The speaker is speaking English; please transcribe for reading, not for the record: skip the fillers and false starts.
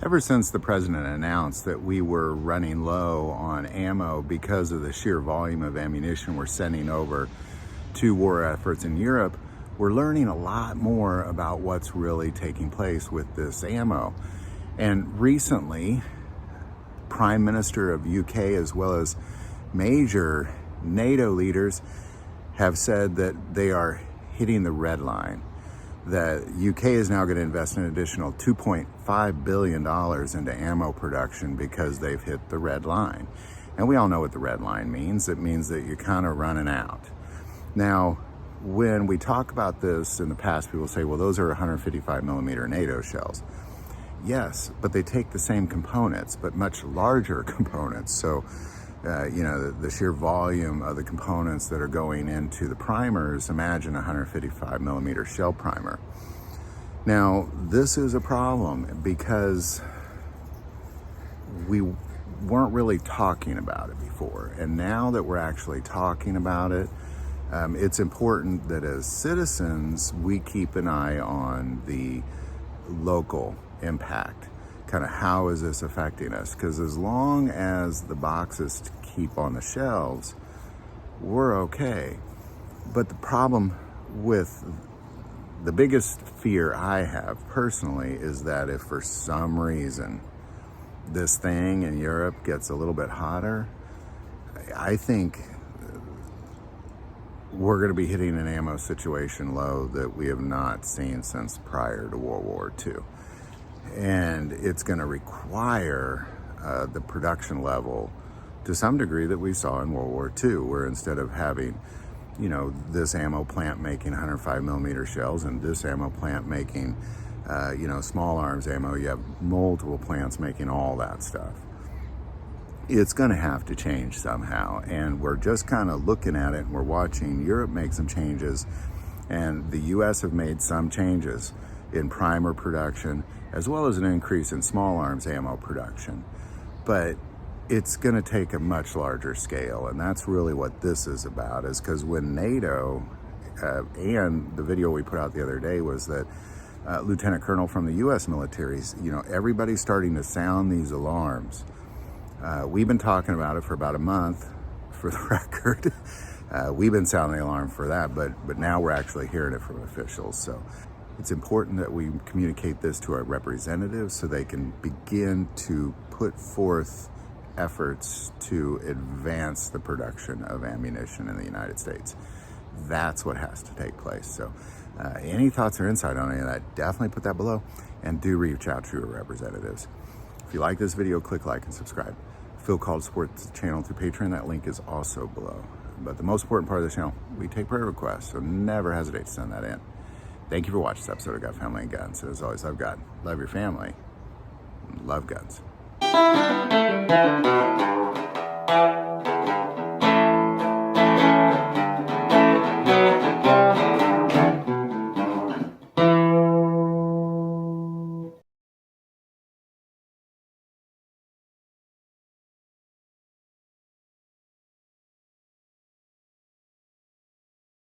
Ever since the president announced that we were running low on ammo because of the sheer volume of ammunition we're sending over to war efforts in Europe, we're learning a lot more about what's really taking place with this ammo. And recently, Prime Minister of UK as well as major NATO leaders have said that they are hitting the red line. That UK is now going to invest an additional $2.5 billion into ammo production because they've hit the red line. And we all know what the red line means. It means that you're kind of running out. Now, when we talk about this in the past, people say, well, those are 155 millimeter NATO shells. Yes, but they take the same components, but much larger components. So, the sheer volume of the components that are going into the primers, imagine a 155 millimeter shell primer. Now, this is a problem because we weren't really talking about it before. And now that we're actually talking about it, it's important that as citizens, we keep an eye on the local impact. Kind of how is this affecting us? Because as long as the boxes keep on the shelves, we're okay. But the problem with the biggest fear I have personally is that if for some reason this thing in Europe gets a little bit hotter, I think we're going to be hitting an ammo situation low that we have not seen since prior to World War II. And it's going to require the production level to some degree that we saw in World War II, where instead of having, this ammo plant making 105 millimeter shells and this ammo plant making, small arms ammo, you have multiple plants making all that stuff. It's going to have to change somehow. And we're just kind of looking at it and we're watching Europe make some changes, and the US have made some changes in primer production, as well as an increase in small arms ammo production. But it's going to take a much larger scale, and that's really what this is about, is because when NATO, and the video we put out the other day was that Lieutenant Colonel from the US military, everybody's starting to sound these alarms. We've been talking about it for about a month, for the record. We've been sounding the alarm for that, but now we're actually hearing it from officials. So it's important that we communicate this to our representatives so they can begin to put forth efforts to advance the production of ammunition in the United States. That's what has to take place. So any thoughts or insight on any of that, definitely put that below, and do reach out to your representatives. If you like this video, click like and subscribe. Feel called to support the channel through Patreon. That link is also below. But the most important part of the channel, we take prayer requests, so never hesitate to send that in. Thank you for watching this episode of God, Family, and Guns. As always, love God, love your family, love guns.